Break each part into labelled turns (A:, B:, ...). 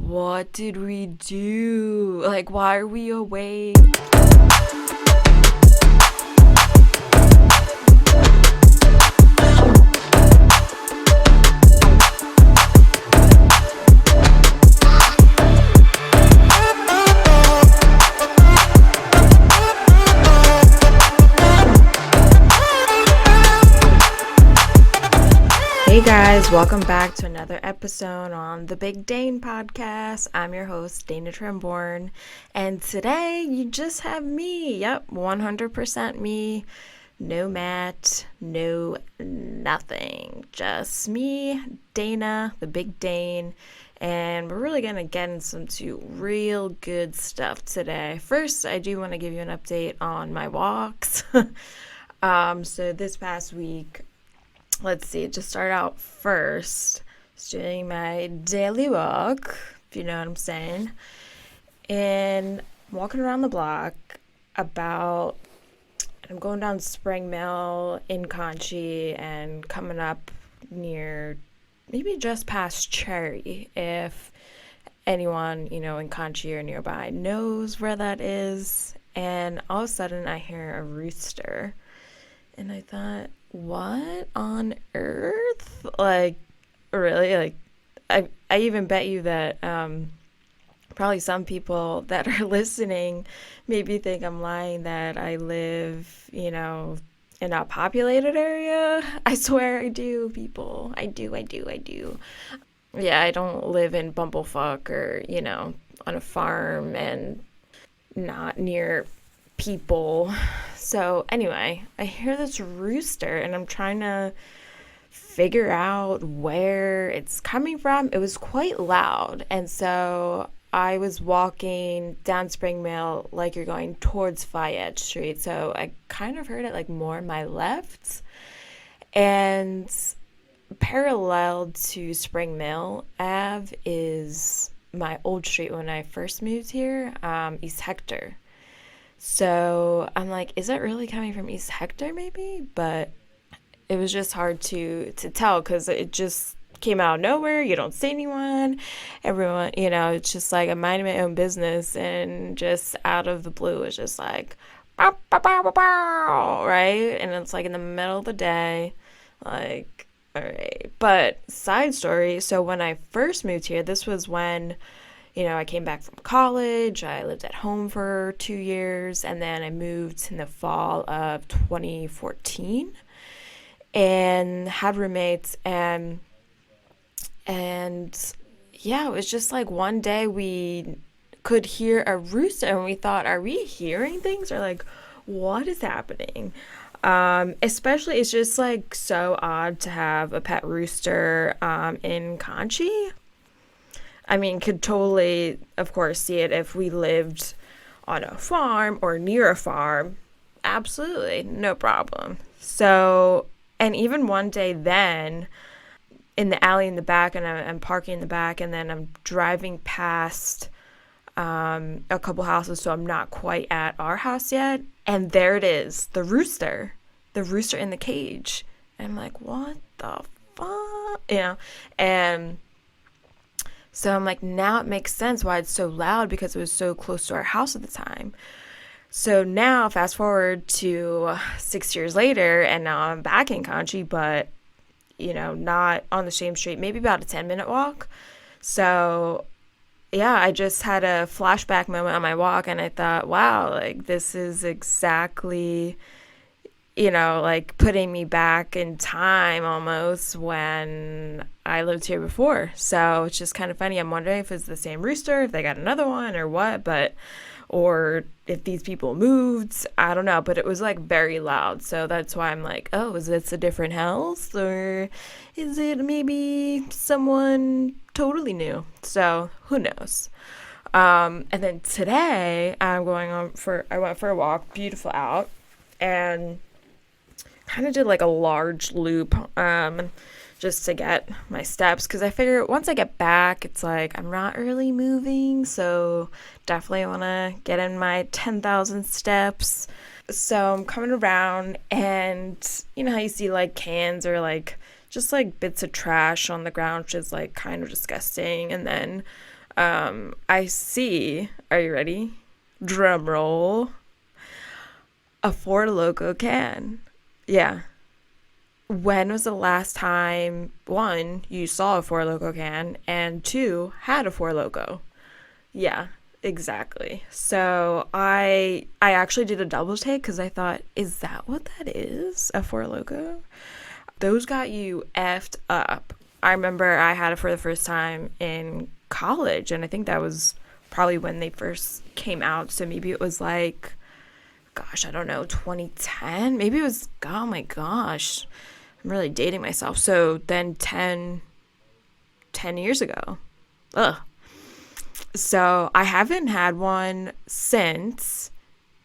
A: What did we do? Like, why are we awake? Hey guys, welcome back to another episode on the Big Dane podcast. I'm your host, Dana Trimborn, and today you just have me. Yep, 100% me. No Matt, no nothing. Just me, Dana, the Big Dane, and we're really going to get into some real good stuff today. First, I do want to give you an update on my walks. So this past week, let's see, just start out first. Just doing my daily walk, if you know what I'm saying. And walking around the block I'm going down Spring Mill in Conchi and coming up near, maybe just past Cherry, if anyone, in Conchi or nearby knows where that is. And all of a sudden I hear a rooster. And I thought, what on earth? Like, really? Like, I even bet you that probably some people that are listening maybe think I'm lying that I live, in a populated area. I swear I do, people. I do. Yeah, I don't live in Bumblefuck or, on a farm and not near people. So anyway, I hear this rooster and I'm trying to figure out where it's coming from. It was quite loud, and so I was walking down Spring Mill like you're going towards Fayette Street, so I kind of heard it like more on my left. And parallel to Spring Mill Ave is my old street when I first moved here, East Hector. So I'm like, is it really coming from East Hector maybe? But it was just hard to tell because it just came out of nowhere. You don't see anyone. Everyone, it's just like I'm minding my own business, and just out of the blue, it's just like, bow, bow, bow, bow, bow, right? And it's like in the middle of the day, like, all right. But side story, so when I first moved here, this was when I came back from college. I lived at home for 2 years, and then I moved in the fall of 2014 and had roommates. And yeah, it was just like one day we could hear a rooster, and we thought, are we hearing things, or like, what is happening? Especially, it's just like so odd to have a pet rooster in Conchi. I mean, could totally, of course, see it if we lived on a farm or near a farm. Absolutely, no problem. So, and even one day then, in the alley in the back, and I'm parking in the back, and then I'm driving past a couple houses, so I'm not quite at our house yet. And there it is, the rooster in the cage. And I'm like, what the fuck? And so I'm like, now it makes sense why it's so loud, because it was so close to our house at the time. So now, fast forward to 6 years later, and now I'm back in Conchi, but, not on the same street, maybe about a 10-minute walk. So, yeah, I just had a flashback moment on my walk, and I thought, wow, like, this is exactly, like putting me back in time almost when I lived here before. So it's just kind of funny. I'm wondering if it's the same rooster, if they got another one or what, or if these people moved. I don't know, but it was like very loud. So that's why I'm like, oh, is this a different house, or is it maybe someone totally new? So who knows? And then today I went for a walk, beautiful out, and kind of did like a large loop just to get my steps, because I figure once I get back, it's like I'm not really moving, so definitely want to get in my 10,000 steps. So I'm coming around, and you know how you see like cans or like just like bits of trash on the ground, which is like kind of disgusting, and then I see, are you ready? Drum roll. A Four Loko can. Yeah. When was the last time, one, you saw a Four Loko can, and two, had a Four Loko? Yeah, exactly. So I actually did a double take because I thought, is that what that is? A Four Loko? Those got you effed up. I remember I had it for the first time in college, and I think that was probably when they first came out. So maybe it was like, gosh, I don't know, 2010? Maybe it was, oh my gosh, I'm really dating myself. So then 10 years ago. Ugh. So I haven't had one since.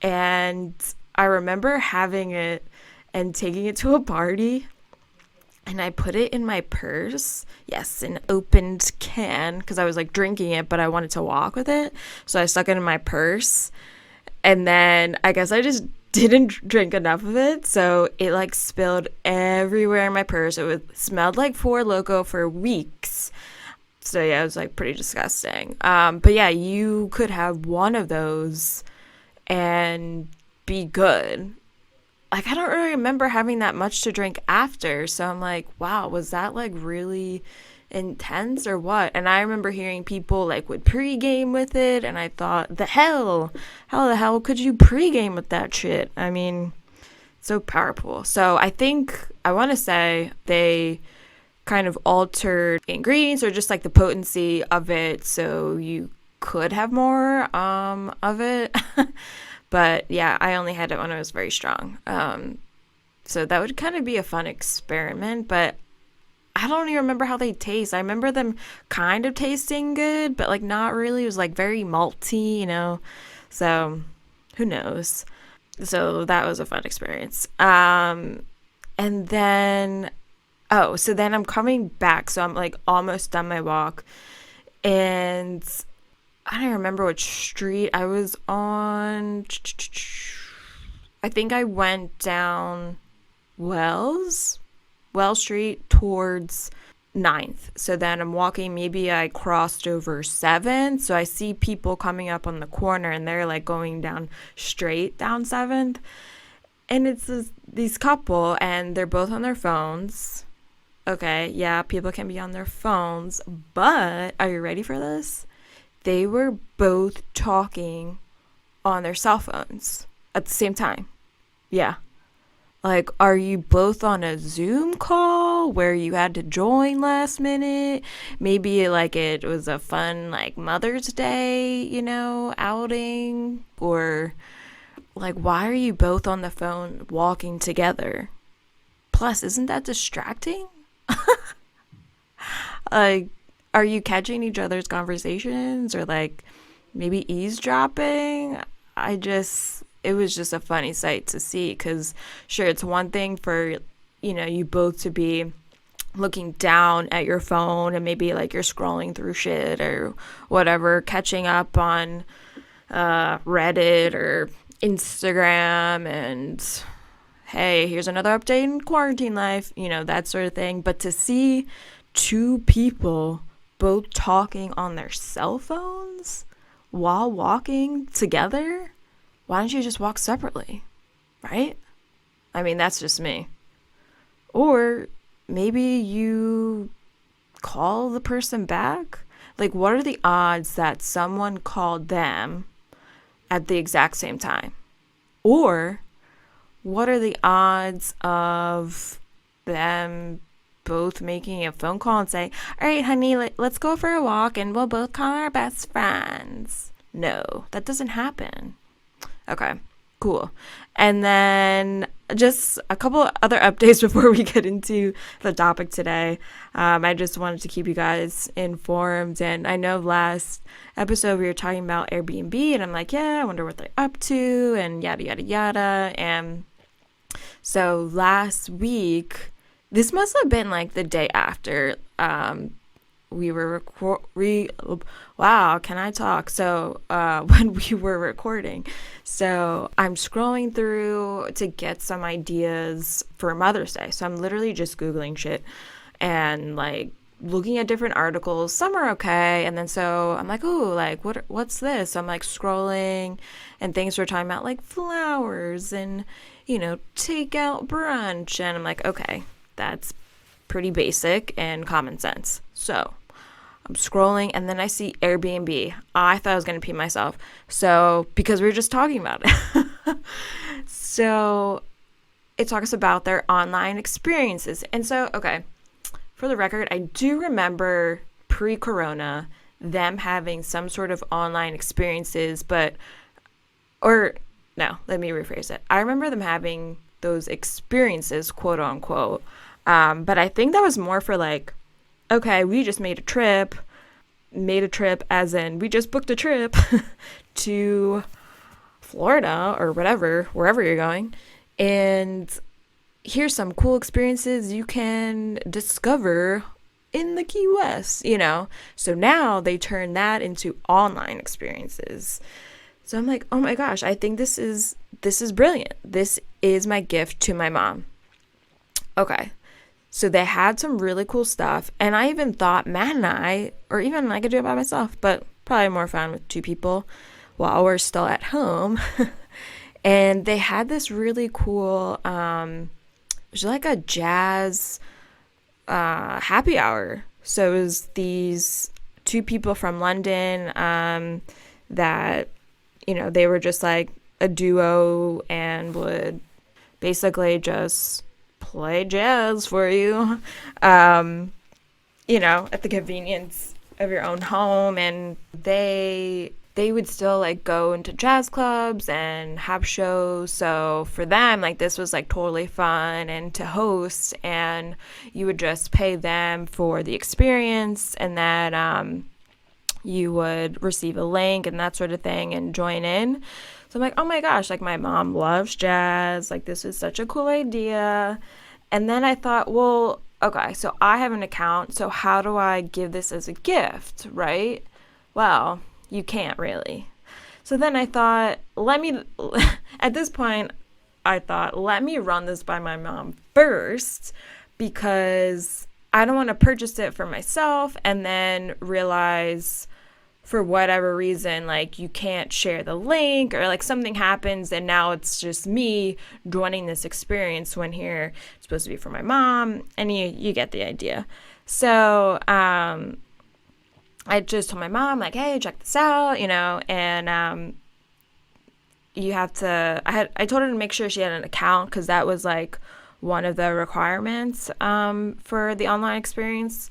A: And I remember having it and taking it to a party. And I put it in my purse. Yes, an opened can because I was like drinking it, but I wanted to walk with it. So I stuck it in my purse. And then I guess I just didn't drink enough of it. So it like spilled everywhere in my purse. Smelled like Four Loko for weeks. So yeah, it was like pretty disgusting. But yeah, you could have one of those and be good. Like I don't really remember having that much to drink after. So I'm like, wow, was that like really intense or what? And I remember hearing people like would pregame with it, and I thought, how the hell could you pregame with that shit? I mean, so powerful. So I think I want to say they kind of altered ingredients or just like the potency of it, so you could have more of it. But yeah, I only had it when it was very strong. So that would kind of be a fun experiment, but I don't even remember how they taste. I remember them kind of tasting good, but like not really. It was like very malty, you know? So who knows? So that was a fun experience. And then, so then I'm coming back. So I'm like almost done my walk. And I don't remember which street I was on. I think I went down Wells Street towards 9th. So then I'm walking, maybe I crossed over 7th. So I see people coming up on the corner and they're like going down straight down 7th. And it's these couple and they're both on their phones. Okay, yeah, people can be on their phones. But are you ready for this? They were both talking on their cell phones at the same time. Yeah. Like, are you both on a Zoom call where you had to join last minute? Maybe like it was a fun like Mother's Day, outing? Or like, why are you both on the phone walking together? Plus, isn't that distracting? Like, are you catching each other's conversations or like maybe eavesdropping? It was just a funny sight to see because sure, it's one thing for, you both to be looking down at your phone and maybe like you're scrolling through shit or whatever, catching up on Reddit or Instagram and hey, here's another update in quarantine life, that sort of thing. But to see two people both talking on their cell phones while walking together, why don't you just walk separately, right? I mean, that's just me. Or maybe you call the person back. Like, what are the odds that someone called them at the exact same time? Or what are the odds of them both making a phone call and say, all right, honey, let's go for a walk and we'll both call our best friends? No, that doesn't happen. Okay, cool. And then just a couple other updates before we get into the topic today. I just wanted to keep you guys informed. And I know last episode we were talking about Airbnb and I'm like, yeah, I wonder what they're up to and yada, yada, yada. And so last week, this must have been like the day after we were wow, can I talk? So when we were recording, so I'm scrolling through to get some ideas for Mother's Day. So I'm literally just Googling shit and like looking at different articles. Some are okay, and then so I'm like, oh, like what's this? So I'm like scrolling, and things were talking about like flowers and takeout brunch, and I'm like, okay, that's pretty basic and common sense. So I'm scrolling, and then I see Airbnb. I thought I was gonna pee myself. So because we were just talking about it, so it talks about their online experiences, and so okay, for the record, I do remember pre-corona them having some sort of online experiences, but or no, let me rephrase it. I remember them having those experiences, quote unquote. But I think that was more for like, okay, we just made a trip as in we just booked a trip to Florida or whatever, wherever you're going. And here's some cool experiences you can discover in the Key West. So now they turn that into online experiences. So I'm like, oh my gosh, I think this is brilliant. This is my gift to my mom. Okay. So they had some really cool stuff, and I even thought Matt and or even I could do it by myself, but probably more fun with two people while we're still at home. And they had this really cool, it was like a jazz happy hour. So it was these two people from London that, they were just like a duo and would basically just play jazz for you, at the convenience of your own home. And they would still like go into jazz clubs and have shows. So for them, like this was like totally fun and to host, and you would just pay them for the experience, and then you would receive a link and that sort of thing and join in. So I'm like, oh my gosh, like my mom loves jazz. Like this is such a cool idea. And then I thought, well, okay, so I have an account. So how do I give this as a gift, right? Well, you can't really. So then I thought, at this point, I thought, let me run this by my mom first, because I don't want to purchase it for myself and then realize for whatever reason, like you can't share the link, or like something happens and now it's just me joining this experience when here it's supposed to be for my mom, and you get the idea. So I just told my mom like, hey, check this out, and you have to, I told her to make sure she had an account, because that was like one of the requirements for the online experience.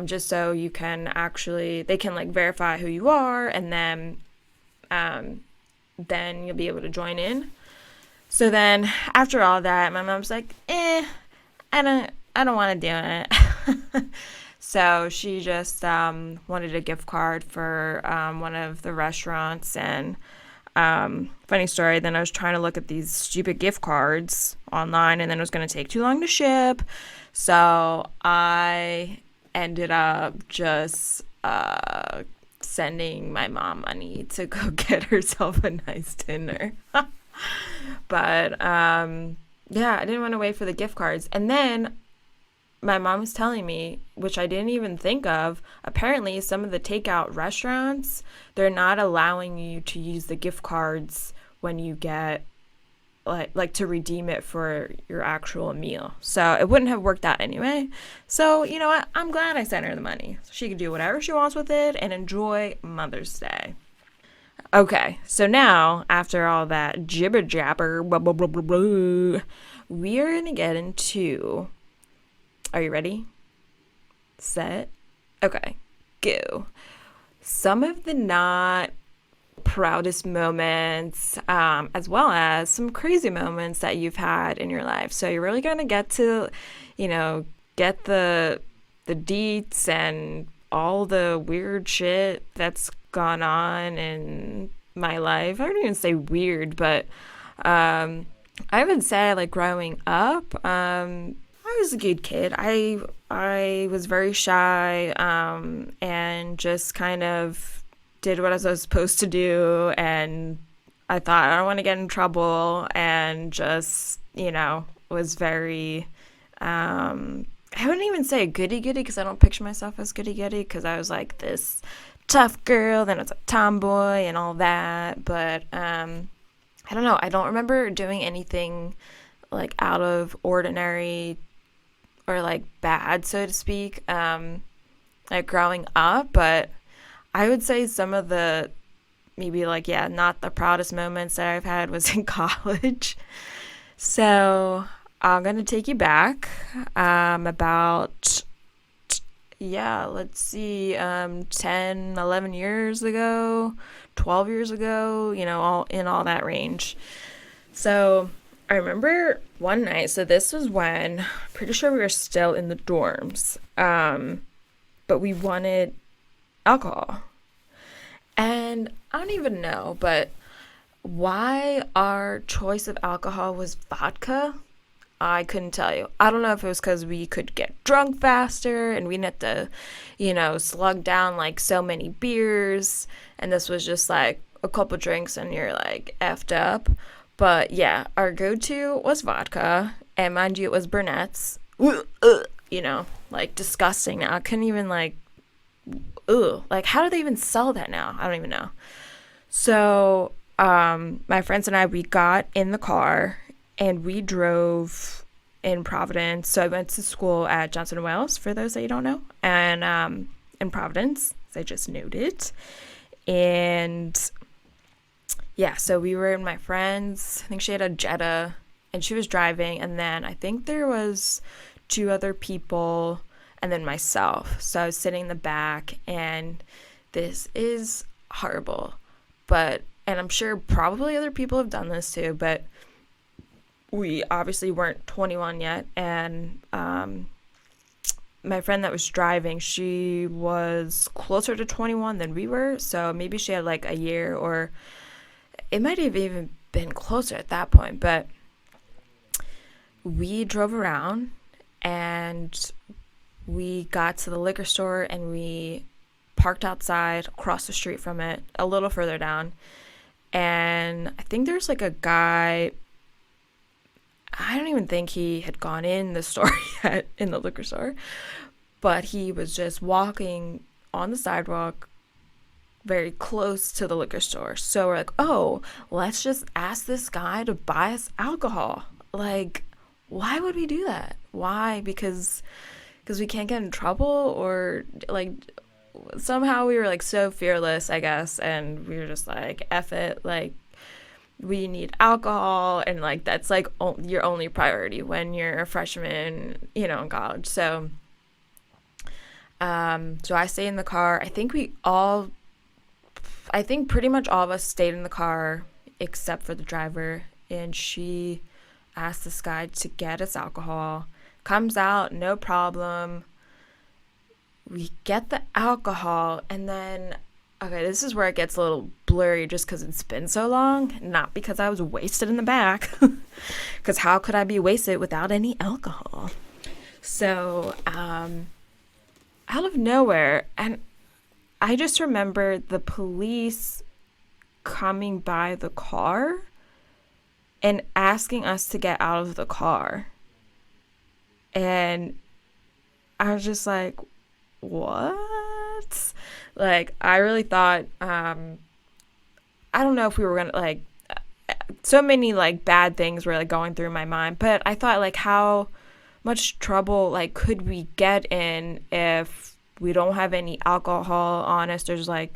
A: Just so you can they can like verify who you are, and then you'll be able to join in. So then after all that, my mom's like, I don't want to do it. So she just wanted a gift card for one of the restaurants. And funny story, then I was trying to look at these stupid gift cards online, and then it was going to take too long to ship. So I ended up just sending my mom money to go get herself a nice dinner. But yeah, I didn't want to wait for the gift cards. And then my mom was telling me, which I didn't even think of, apparently some of the takeout restaurants, they're not allowing you to use the gift cards when you get like to redeem it for your actual meal. So it wouldn't have worked out anyway. So you know what? I'm glad I sent her the money. So she could do whatever she wants with it and enjoy Mother's Day. Okay, so now after all that jibber jabber, blah, blah, blah, blah, blah, we are gonna get into. Are you ready? Set. Okay, go. Some of the not proudest moments, as well as some crazy moments that you've had in your life. So you're really gonna get to, get the deets and all the weird shit that's gone on in my life. I don't even say weird, but I would say like growing up, I was a good kid. I was very shy, and just kind of did what I was supposed to do, and I thought I don't want to get in trouble, and just was very I wouldn't even say goody goody because I don't picture myself as goody goody because I was like this tough girl, then I was a tomboy and all that. But I don't know. I don't remember doing anything like out of ordinary or like bad, so to speak, like growing up. But I would say some of the maybe like, yeah, not the proudest moments that I've had was in college. So I'm going to take you back about, yeah, let's see, 10, 11 years ago, 12 years ago, all in all that range. So I remember one night, so this was when, pretty sure we were still in the dorms, but we wanted alcohol. And I don't even know, but why our choice of alcohol was vodka, I couldn't tell you. I don't know if it was because we could get drunk faster and we didn't have to, slug down like so many beers. And this was just like a couple drinks and you're like effed up. But yeah, our go to was vodka. And mind you, it was Burnett's. Like disgusting now. I couldn't even like, ugh. Like, how do they even sell that now? I don't even know. So, my friends and I, we got in the car and we drove in Providence. So I went to school at Johnson and Wales, for those that you don't know, and in Providence, as I just noted. And yeah, so we were in my friends. I think she had a Jetta, and she was driving, and then I think there was two other people, and then myself. So I was sitting in the back, and this is horrible, but and I'm sure probably other people have done this too, but we obviously weren't 21 yet, and my friend that was driving, she was closer to 21 than we were, so maybe she had like a year, or it might have even been closer at that point. But we drove around and we got to the liquor store and we parked outside across the street from it, a little further down, and I think there's like a guy. I don't even think he had gone in the store yet, in the liquor store, but he was just walking on the sidewalk very close to the liquor store. So we're like, oh, let's just ask this guy to buy us alcohol. Like, why would we do that? Why? Because we can't get in trouble, or like somehow we were like so fearless, I guess, and we were just like, F it, like we need alcohol, and like that's like your only priority when you're a freshman, in college. So so I stayed in the car. I think pretty much all of us stayed in the car except for the driver, and she asked this guy to get us alcohol. Comes out, no problem. We get the alcohol, and then okay, this is where it gets a little blurry just because it's been so long, not because I was wasted in the back, because how could I be wasted without any alcohol? So, out of nowhere, and I just remember the police coming by the car and asking us to get out of the car. And I was just like, what? Like, I really thought, I don't know if we were gonna, like, so many, like, bad things were, like, going through my mind, but I thought, like, how much trouble, like, could we get in if we don't have any alcohol on us? There's, like,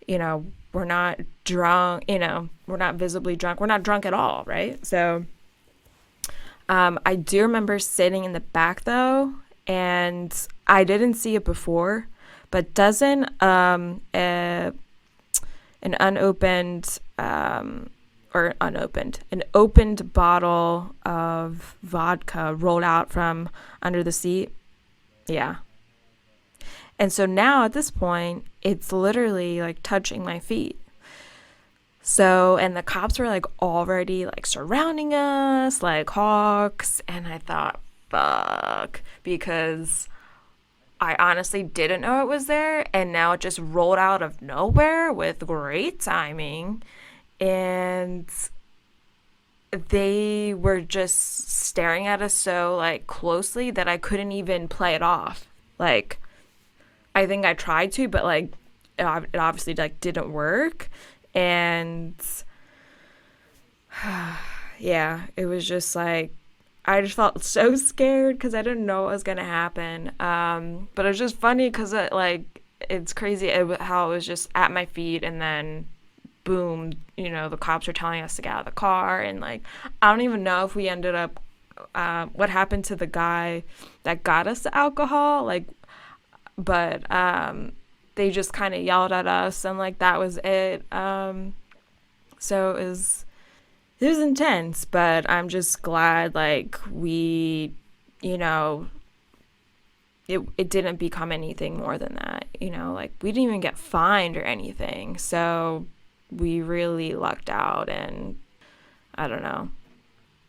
A: we're not drunk, we're not visibly drunk, we're not drunk at all, right? So, I do remember sitting in the back, though, and I didn't see it before, but doesn't an opened bottle of vodka rolled out from under the seat? Yeah. And so now at this point, it's literally like touching my feet. So, and the cops were like already like surrounding us like hawks. And I thought, fuck, because I honestly didn't know it was there. And now it just rolled out of nowhere with great timing. And they were just staring at us so like closely that I couldn't even play it off. Like I think I tried to, but like it obviously like didn't work. And yeah, it was just like I just felt so scared because I didn't know what was gonna happen. But it was just funny because it's crazy how it was just at my feet, and then boom, the cops were telling us to get out of the car, and like I don't even know if we ended up what happened to the guy that got us the alcohol, like, but they just kind of yelled at us, and like that was it. So it was intense, but I'm just glad like we, you know, it didn't become anything more than that. Like we didn't even get fined or anything. So we really lucked out, and I don't know.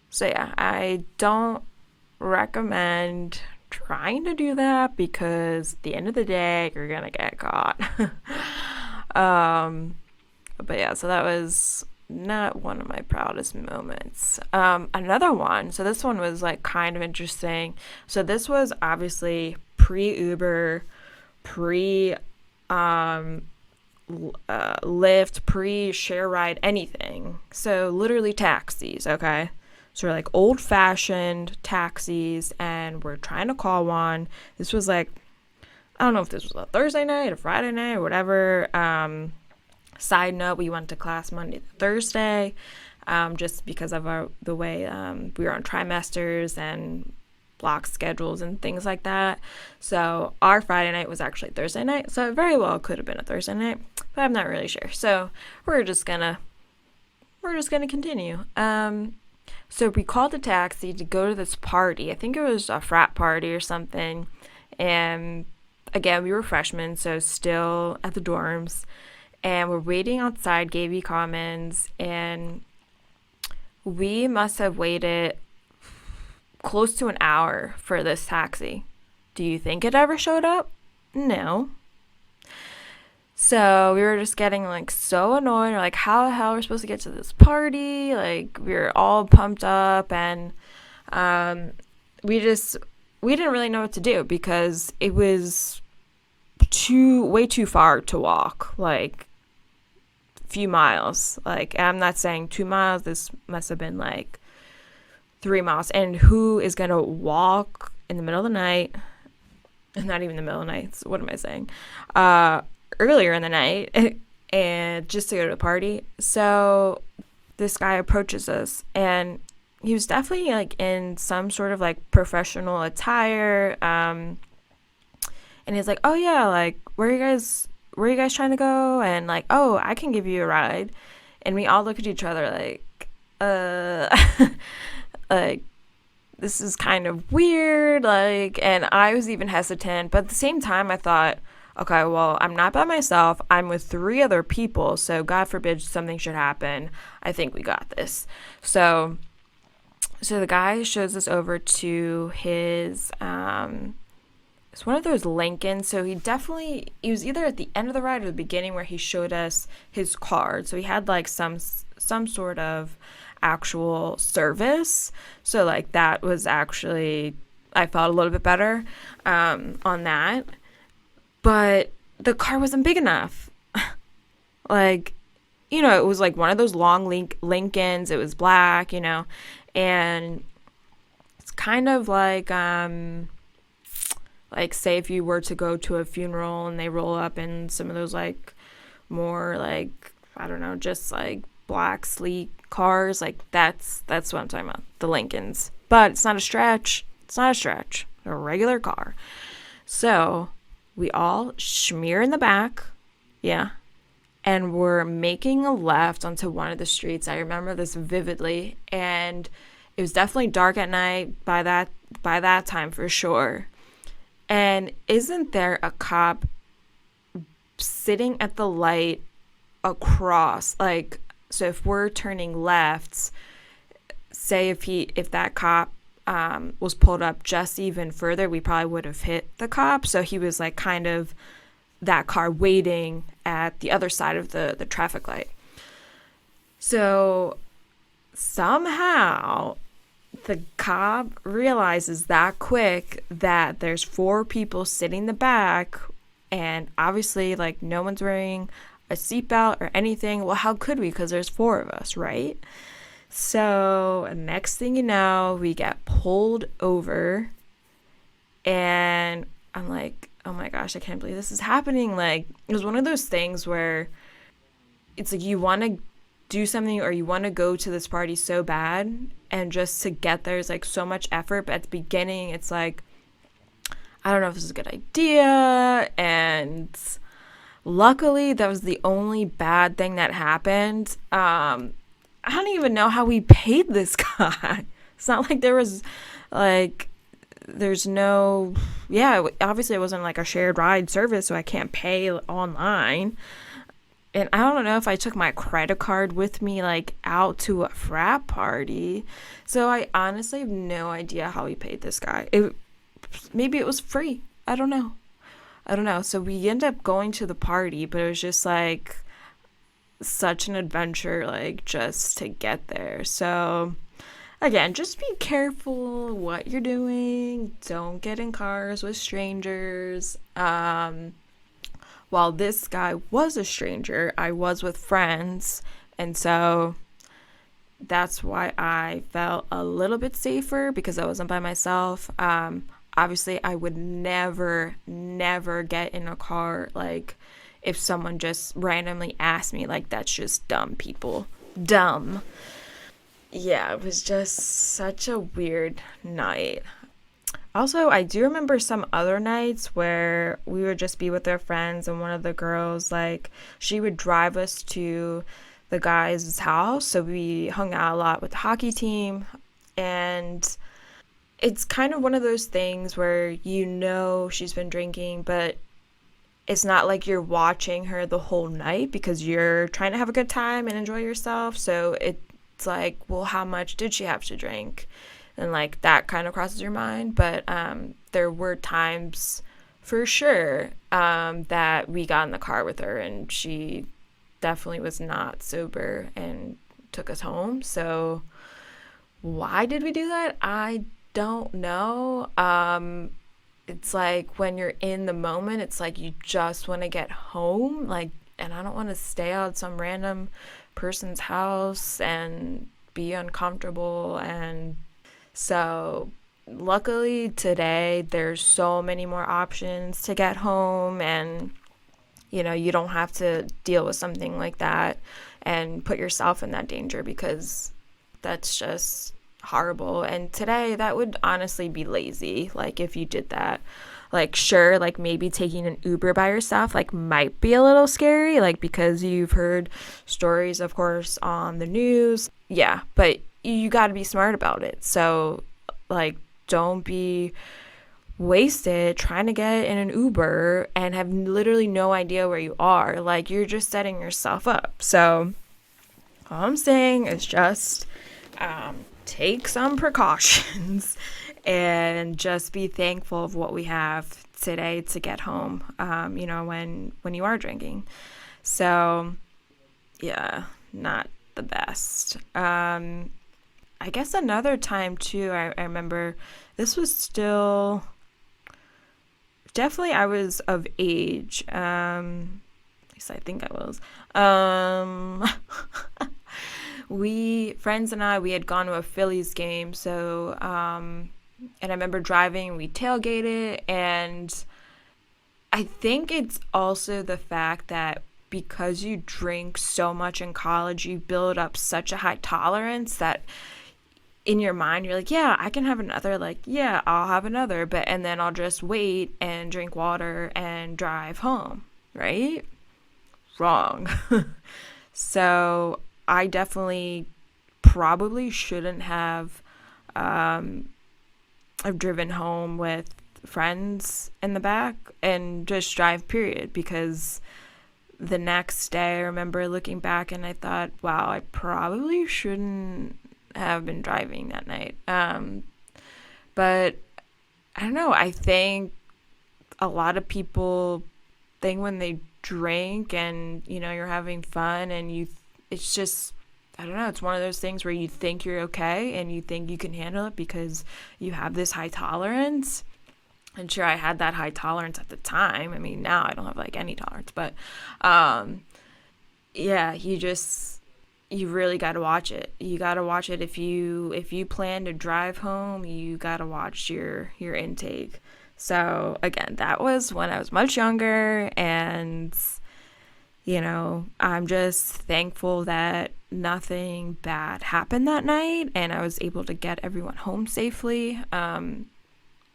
A: So yeah, I don't recommend trying to do that because at the end of the day, you're gonna get caught. um, but yeah, so that was not one of my proudest moments. Another one, so this one was like kind of interesting. So this was obviously pre Uber, pre Lyft, pre share ride, anything. So literally taxis, okay? So we're like old fashioned taxis, and we're trying to call one. This was like, I don't know if this was a Thursday night, a Friday night, or whatever. Side note, we went to class Monday to Thursday, just because of the way we were on trimesters and block schedules and things like that. So our Friday night was actually Thursday night, so it very well could have been a Thursday night, but I'm not really sure. So we're just gonna continue. So we called a taxi to go to this party. I think it was a frat party or something, and again, we were freshmen, so still at the dorms. And we're waiting outside Gavy Commons, and we must have waited close to an hour for this taxi. Do you think it ever showed up? No. So we were just getting like so annoyed. We're like, how the hell are we supposed to get to this party? Like we were all pumped up, and we didn't really know what to do because it was way too far to walk. Like few miles. Like I'm not saying 2 miles, this must have been like 3 miles. And who is gonna walk in the middle of the night? Not even the middle of the night, what am I saying, earlier in the night, and just to go to a party? So this guy approaches us, and he was definitely like in some sort of like professional attire, and he's like, oh yeah, like where are you guys trying to go? And like, oh, I can give you a ride. And we all look at each other like, like, this is kind of weird. Like, and I was even hesitant. But at the same time, I thought, okay, well, I'm not by myself. I'm with 3 other people. So God forbid something should happen. I think we got this. So the guy shows us over to his, it's one of those Lincolns. So he was either at the end of the ride or the beginning where he showed us his card. So he had like some sort of actual service. So like that was actually, I felt a little bit better on that. But the car wasn't big enough. Like, it was like one of those long Lincolns. It was black, and it's kind of like say if you were to go to a funeral and they roll up in some of those like more like, I don't know, just like black sleek cars, like that's what I'm talking about, the Lincolns. But it's not a stretch, a regular car. So we all smear in the back, yeah, and we're making a left onto one of the streets. I remember this vividly, and it was definitely dark at night by that time for sure. And isn't there a cop sitting at the light across? Like, so if we're turning left, say if that cop was pulled up just even further, we probably would have hit the cop. So he was like kind of that car waiting at the other side of the traffic light. So Somehow the cop realizes that quick that there's four people sitting in the back, and obviously, like, no one's wearing a seatbelt or anything. Well, how could we? Because there's four of us, right? So, next thing you know, we get pulled over, and I'm like, oh my gosh, I can't believe this is happening. Like, it was one of those things where it's like you want to do something or you want to go to this party so bad, and just to get there is like so much effort, but at the beginning it's like, I don't know if this is a good idea. And luckily that was the only bad thing that happened. I don't even know how we paid this guy. It's not like there was like, there's no, yeah, obviously it wasn't like a shared ride service, so I can't pay online. And I don't know if I took my credit card with me, like, out to a frat party. So I honestly have no idea how we paid this guy. Maybe it was free. I don't know. I don't know. So we end up going to the party, but it was just like such an adventure, like, just to get there. So again, just be careful what you're doing. Don't get in cars with strangers. While this guy was a stranger, I was with friends. And so that's why I felt a little bit safer, because I wasn't by myself. Obviously, I would never, never get in a car, like, if someone just randomly asked me. Like, that's just dumb, people. Dumb. Yeah, it was just such a weird night. Also, I do remember some other nights where we would just be with our friends, and one of the girls, like, she would drive us to the guy's house. So we hung out a lot with the hockey team. And it's kind of one of those things where you know she's been drinking, but it's not like you're watching her the whole night because you're trying to have a good time and enjoy yourself. So it's like, well, how much did she have to drink? And like that kind of crosses your mind. But there were times for sure that we got in the car with her and she definitely was not sober and took us home. So why did we do that? I don't know. It's like when you're in the moment, it's like you just want to get home. Like, and I don't want to stay out at some random person's house and be uncomfortable. And so luckily today there's so many more options to get home, and you know, you don't have to deal with something like that and put yourself in that danger, because that's just horrible. And today that would honestly be lazy, like, if you did that. Like, sure, like maybe taking an Uber by yourself like might be a little scary, like, because you've heard stories, of course, on the news. Yeah, but you got to be smart about it. So like, don't be wasted trying to get in an Uber and have literally no idea where you are. Like, you're just setting yourself up. So all I'm saying is just take some precautions and just be thankful of what we have today to get home, you know, when you are drinking. So yeah, not the best. I guess another time too, I remember this was still definitely, I was of age. At least I think I was. Friends and I, we had gone to a Phillies game. So, and I remember driving, we tailgated, and I think it's also the fact that because you drink so much in college, you build up such a high tolerance that in your mind you're like, yeah, I can have another, like, yeah, I'll have another, but and then I'll just wait and drink water and drive home, right? Wrong. So I definitely probably shouldn't have I've driven home with friends in the back and just drive, period, because the next day I remember looking back and I thought, wow, I probably shouldn't have been driving that night. But I don't know. I think a lot of people think when they drink and, you know, you're having fun and it's just I don't know, it's one of those things where you think you're okay and you think you can handle it because you have this high tolerance. And sure, I had that high tolerance at the time. I mean, now I don't have like any tolerance, but um, yeah, you really got to watch it. You got to watch it if you plan to drive home, you got to watch your intake. So, again, that was when I was much younger, and I'm just thankful that nothing bad happened that night and I was able to get everyone home safely.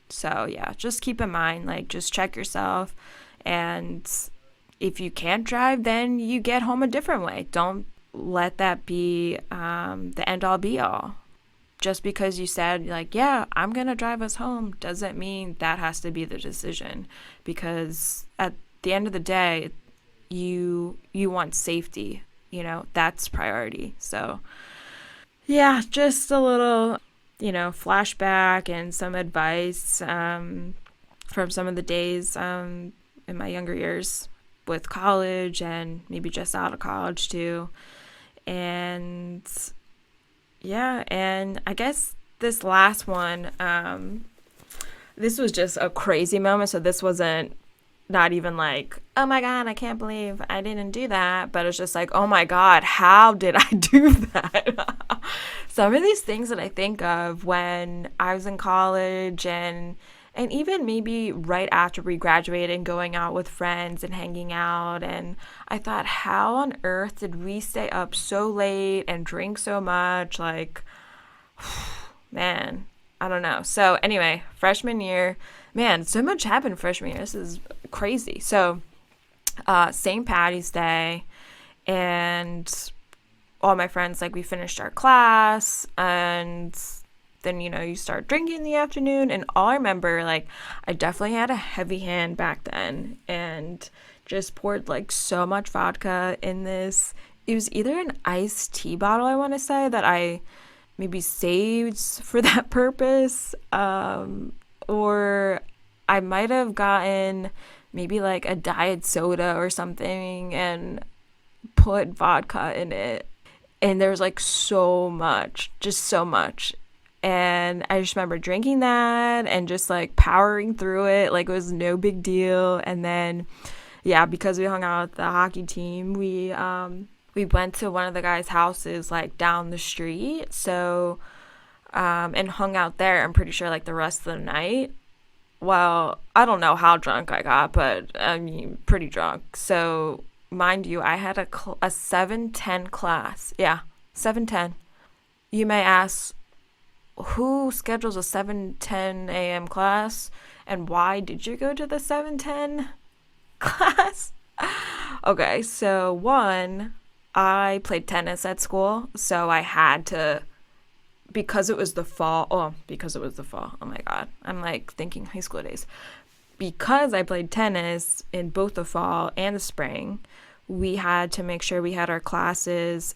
A: So yeah, just keep in mind, like, just check yourself, and if you can't drive, then you get home a different way. Don't let that be the end all be all. Just because you said, like, yeah, I'm gonna drive us home, doesn't mean that has to be the decision, because at the end of the day, you want safety. That's priority. So yeah, just a little flashback and some advice from some of the days in my younger years with college and maybe just out of college too. And yeah, and I guess this last one, this was just a crazy moment. So this wasn't not even like, oh my God, I can't believe I didn't do that. But it's just like, oh my God, how did I do that? Some of these things that I think of when I was in college and even maybe right after we graduated and going out with friends and hanging out. And I thought, how on earth did we stay up so late and drink so much? Like, man, I don't know. So anyway, freshman year, man, so much happened freshman year. This is crazy. So St. Patty's Day, and all my friends, like, we finished our class, and then you start drinking in the afternoon. And all I remember, like, I definitely had a heavy hand back then and just poured like so much vodka in this, it was either an iced tea bottle, I want to say, that I maybe saved for that purpose, or I might have gotten maybe like a diet soda or something and put vodka in it. And there was like so much, just so much. And I just remember drinking that and just like powering through it like it was no big deal. And then, yeah, because we hung out with the hockey team, we went to one of the guys' houses like down the street. So and hung out there, I'm pretty sure, like the rest of the night. Well, I don't know how drunk I got, but I mean, pretty drunk. So, mind you, I had a 7:10 class. Yeah, 7:10. You may ask, who schedules a 7:10 a.m. class? And why did you go to the 7:10 class? Okay, so one, I played tennis at school, so I had to, because it was the fall. Oh, because it was the fall. Oh my God. I'm like thinking high school days. Because I played tennis in both the fall and the spring, we had to make sure we had our classes,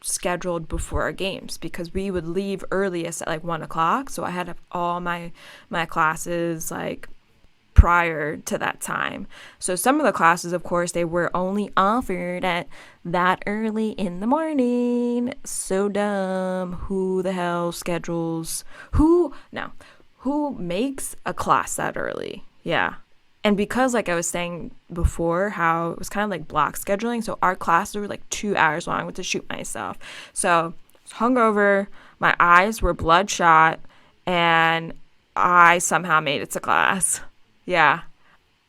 A: scheduled before our games, because we would leave earliest at like 1 o'clock. So I had to have all my classes like prior to that time. So some of the classes, of course, they were only offered at that early in the morning. So dumb. Who the hell schedules? Who makes a class that early? Yeah. And because, like I was saying before, how it was kind of like block scheduling, so our classes were like 2 hours long. I went to shoot myself. So I was hungover, my eyes were bloodshot, and I somehow made it to class. Yeah.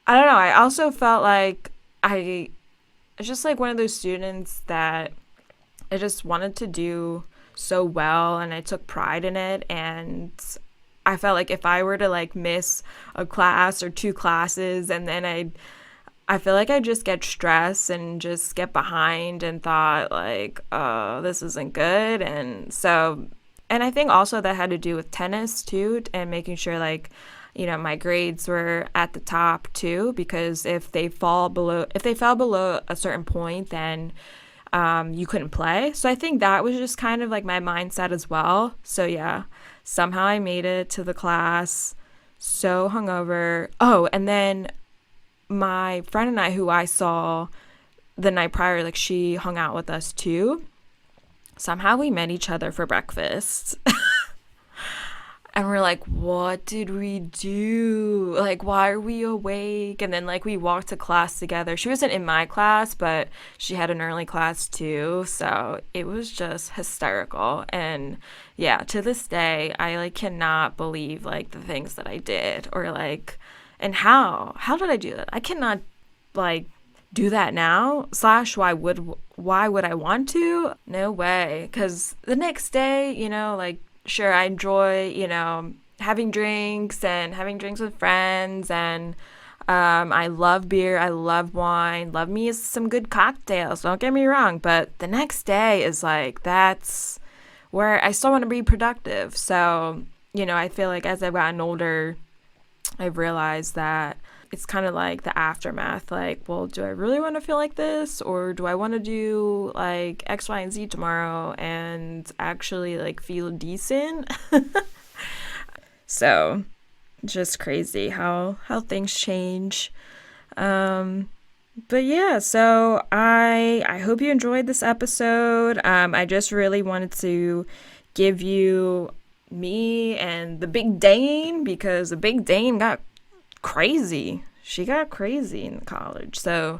A: I don't know. I also felt like I was just like one of those students that I just wanted to do so well, and I took pride in it. And I felt like if I were to like miss a class or two classes, and then I feel like I just get stressed and just get behind and thought like, oh, this isn't good. And so, and I think also that had to do with tennis too, and making sure like, my grades were at the top too, because if they fell below a certain point, then you couldn't play. So I think that was just kind of like my mindset as well. So yeah, somehow I made it to the class, so hungover. Oh, and then my friend and I, who I saw the night prior, like she hung out with us too. somehow we met each other for breakfast. And we're like, what did we do? Like, why are we awake? And then, like, we walked to class together. She wasn't in my class, but she had an early class too. So it was just hysterical. And yeah, to this day, I like cannot believe like the things that I did or like, and how did I do that? I cannot like do that now. Slash, why would I want to? No way. Because the next day, like, sure, I enjoy, having drinks and having drinks with friends. And I love beer. I love wine. Love me some good cocktails. Don't get me wrong. But the next day is like, that's where I still want to be productive. So, I feel like as I've gotten older, I've realized that it's kind of like the aftermath. Like, well, do I really want to feel like this? Or do I want to do like X, Y, and Z tomorrow and actually like feel decent? So just crazy how things change. But yeah, so I hope you enjoyed this episode. I just really wanted to give you me and the Big Dane, because the Big Dane got crazy. She got crazy in college. So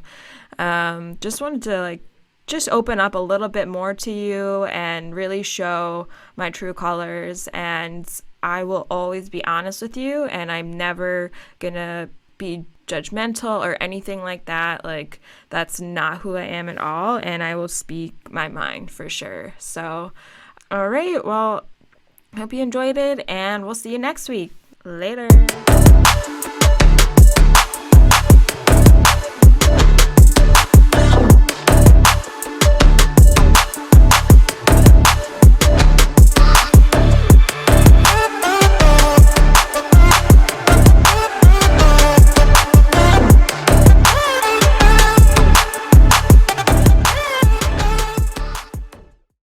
A: just wanted to like just open up a little bit more to you and really show my true colors. And I will always be honest with you, and I'm never gonna be judgmental or anything like that. Like, that's not who I am at all, and I will speak my mind for sure. So all right, well, hope you enjoyed it, and we'll see you next week. Later.